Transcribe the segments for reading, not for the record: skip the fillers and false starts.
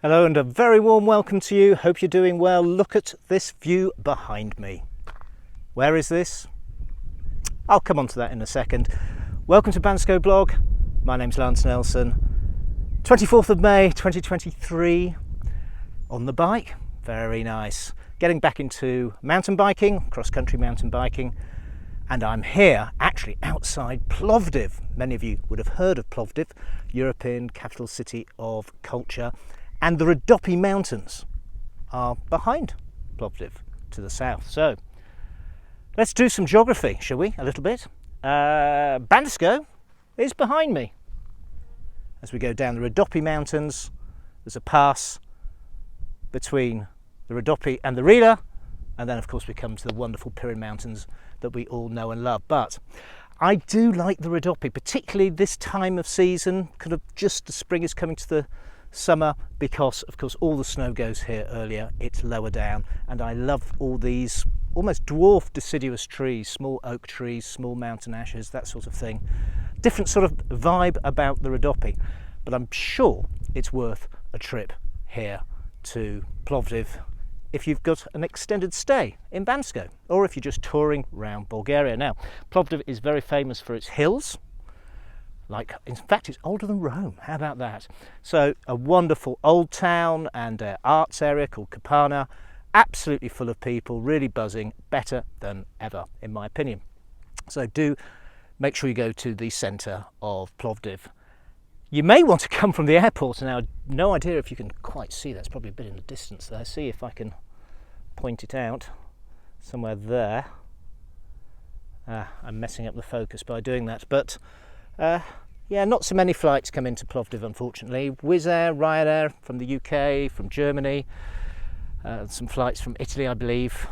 Hello and a very warm welcome to you. Hope you're doing well. Look at this view behind me. Where is this? I'll come on to that in a second. Welcome to Bansko blog. My name's Lance Nelson. 24th of May 2023. On the bike. Very nice. Getting back into mountain biking, cross-country mountain biking. And I'm here, actually outside Plovdiv. Many of you would have heard of Plovdiv, European capital city of culture. And the Rhodope Mountains are behind Plovdiv to the south. So let's do some geography, shall we, a little bit. Bansko is behind me. As we go down the Rhodope Mountains, there's a pass between the Rhodope and the Rila, and then of course we come to the wonderful Pirin Mountains that we all know and love. But I do like the Rhodope, particularly this time of season, kind of just the spring is coming to the summer, because of course all the snow goes here earlier, it's lower down, and I love all these almost dwarf deciduous trees, small oak trees, small mountain ashes, that sort of thing. Different sort of vibe about the Rhodope, but I'm sure it's worth a trip here to Plovdiv if you've got an extended stay in Bansko, or if you're just touring around Bulgaria. Now, Plovdiv is very famous for its hills. Like, in fact, it's older than Rome. How about that? So a wonderful old town and arts area called Kapana, absolutely full of people, really buzzing, better than ever, in my opinion. So do make sure you go to the centre of Plovdiv. You may want to come from the airport. Now, no idea if you can quite see that. It's probably a bit in the distance there. See if I can point it out somewhere there. I'm messing up the focus by doing that, but yeah, not so many flights come into Plovdiv, unfortunately. Wizz Air, Ryanair from the UK, from Germany, some flights from Italy, I believe.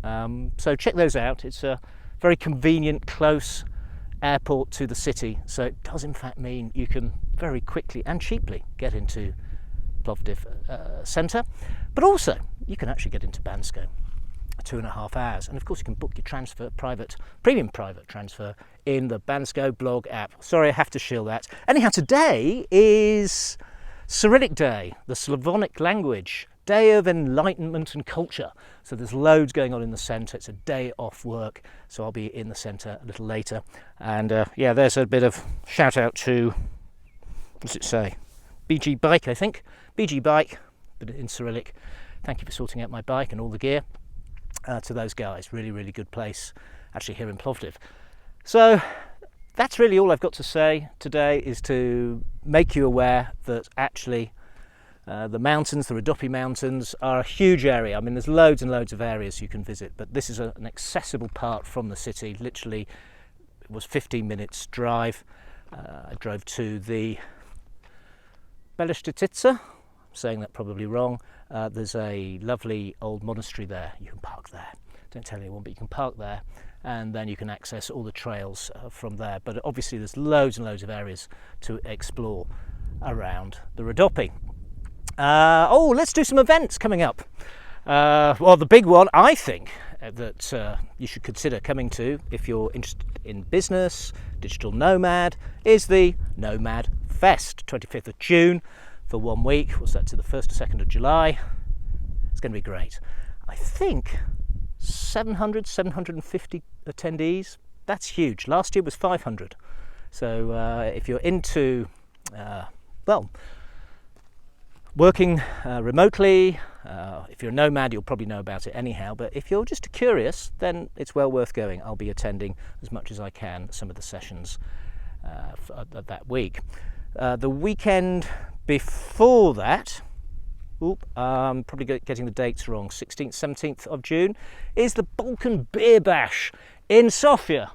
So check those out. It's a very convenient, close airport to the city. So it does in fact mean you can very quickly and cheaply get into Plovdiv centre. But also, you can actually get into Bansko. 2.5 hours, and of course you can book your transfer, premium private transfer in the Bansko blog app. Sorry, I have to shill that. Anyhow, today is Cyrillic Day, the Slavonic language, day of enlightenment and culture. So there's loads going on in the centre. It's a day off work, so I'll be in the centre a little later. And yeah, there's a bit of shout out to, what's it say? BG Bike, I think. BG Bike, but in Cyrillic. Thank you for sorting out my bike and all the gear. To those guys, really good place actually here in Plovdiv. So that's really all I've got to say today, is to make you aware that actually the mountains, the Rhodope Mountains, are a huge area. I mean, there's loads and loads of areas you can visit, but this is an accessible part from the city. Literally, it was 15 minutes drive. I drove to the Belishtetitsa. I'm saying that probably wrong. There's a lovely old monastery there. You can park there. Don't tell anyone, but you can park there, and then you can access all the trails from there. But obviously there's loads and loads of areas to explore around the Rhodope. Oh, let's do some events coming up. Well, the big one, I think, that you should consider coming to if you're interested in business, digital nomad, is the Nomad Fest, 25th of June. For 1 week. What's that, to the 1st to 2nd of July? It's going to be great. I think 750 attendees. That's huge. Last year was 500. So if you're into, well, working remotely, if you're a nomad, you'll probably know about it anyhow. But if you're just curious, then it's well worth going. I'll be attending as much as I can some of the sessions that week. The weekend before that, I'm probably getting the dates wrong, 16th, 17th of June, is the Balkan Beer Bash in Sofia,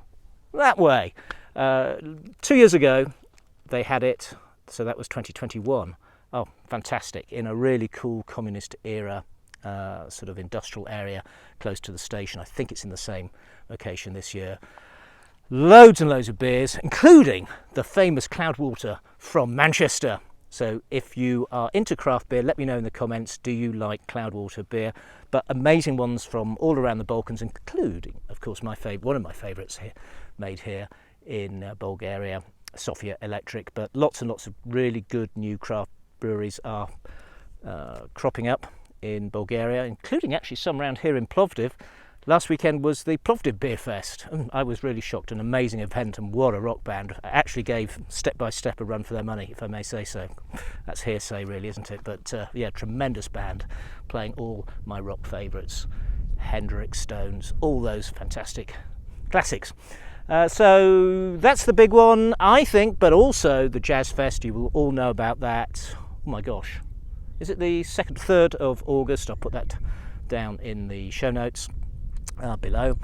that way. 2 years ago, they had it, so that was 2021. Oh, fantastic, in a really cool communist era, sort of industrial area close to the station. I think it's in the same location this year. Loads and loads of beers, including the famous Cloudwater from Manchester. So if you are into craft beer, let me know in the comments, do you like Cloudwater beer? But amazing ones from all around the Balkans, including, of course, one of my favourites here, made here in Bulgaria, Sofia Electric. But lots and lots of really good new craft breweries are cropping up in Bulgaria, including actually some around here in Plovdiv. Last weekend was the Plovdiv Beer Fest, and I was really shocked. An amazing event, and what a rock band. I actually gave Step by Step a run for their money, if I may say so. That's hearsay really, isn't it? But yeah, tremendous band playing all my rock favourites. Hendrix, Stones, all those fantastic classics. So that's the big one, I think, but also the Jazz Fest. You will all know about that. Oh my gosh. Is it the 2nd, 3rd of August? I'll put that down in the show notes below.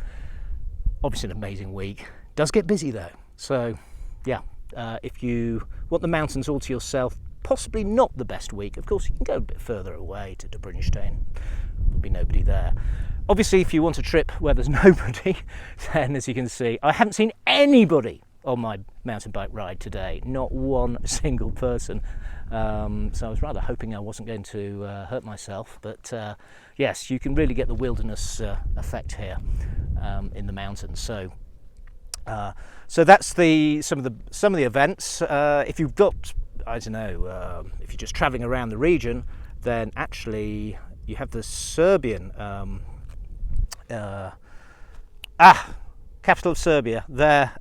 Obviously an amazing week. Does get busy though. So yeah, if you want the mountains all to yourself, possibly not the best week. Of course, you can go a bit further away to Dobrinstein. There'll be nobody there. Obviously, if you want a trip where there's nobody, then as you can see, I haven't seen anybody on my mountain bike ride today. Not one single person. So I was rather hoping I wasn't going to hurt myself, but yes, you can really get the wilderness effect here in the mountains. So that's some of the events. If you've got, I don't know, if you're just travelling around the region, then actually you have the Serbian capital of Serbia there.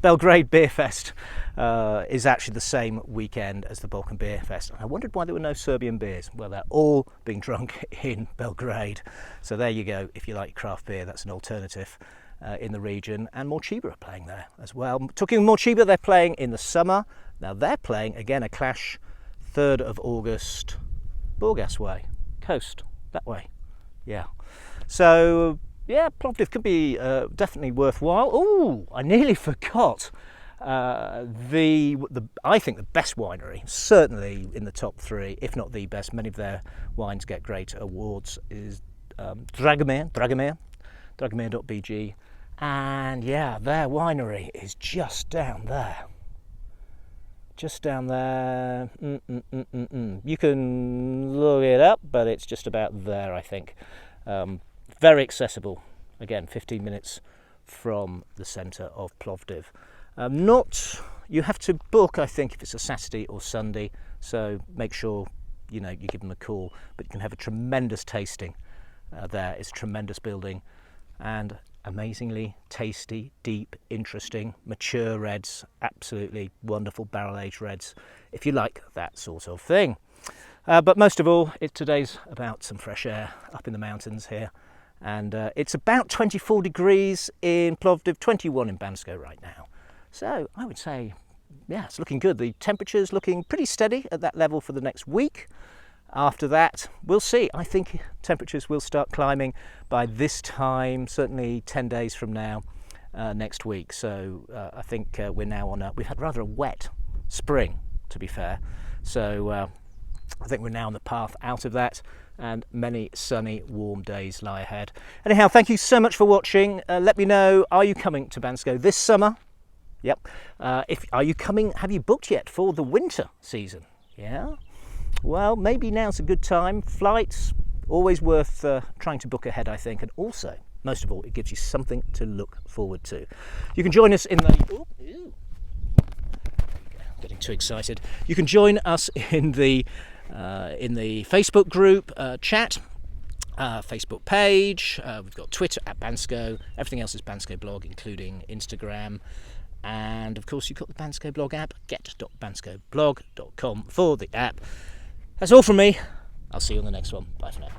Belgrade Beer Fest is actually the same weekend as the Balkan Beer Fest. I wondered why there were no Serbian beers. Well, they're all being drunk in Belgrade. So there you go. If you like craft beer, that's an alternative in the region. And Morchiba are playing there as well. Talking of Morchiba, they're playing in the summer. Now they're playing, again, a clash, 3rd of August, Burgas way, coast, that way. Yeah. So yeah, Plovdiv could be definitely worthwhile. Oh, I nearly forgot. I think the best winery, certainly in the top 3, if not the best. Many of their wines get great awards. Is Dragomir.bg, and yeah, their winery is just down there. Just down there. You can look it up, but it's just about there, I think. Very accessible, again, 15 minutes from the centre of Plovdiv. You have to book, I think, if it's a Saturday or Sunday, so make sure you give them a call, but you can have a tremendous tasting there. It's a tremendous building, and amazingly tasty, deep, interesting, mature reds, absolutely wonderful barrel-aged reds, if you like that sort of thing. But most of all, today's about some fresh air up in the mountains here. And it's about 24 degrees in Plovdiv, 21 in Bansko right now. So I would say, yeah, it's looking good. The temperature's looking pretty steady at that level for the next week. After that, we'll see. I think temperatures will start climbing by this time, certainly 10 days from now, next week. So I think we're now we've had rather a wet spring, to be fair. So I think we're now on the path out of that, and many sunny, warm days lie ahead. Anyhow, thank you so much for watching. Let me know, are you coming to Bansko this summer? Yep. Are you coming, have you booked yet for the winter season? Yeah? Well, maybe now's a good time. Flights, always worth trying to book ahead, I think. And also, most of all, it gives you something to look forward to. You can join us in the... Getting too excited. You can join us in the Facebook group chat, Facebook page. We've got Twitter at Bansko. Everything else is Bansko blog, including Instagram. And of course, you've got the Bansko blog app, get.banskoblog.com for the app. That's all from me. I'll see you on the next one. Bye for now.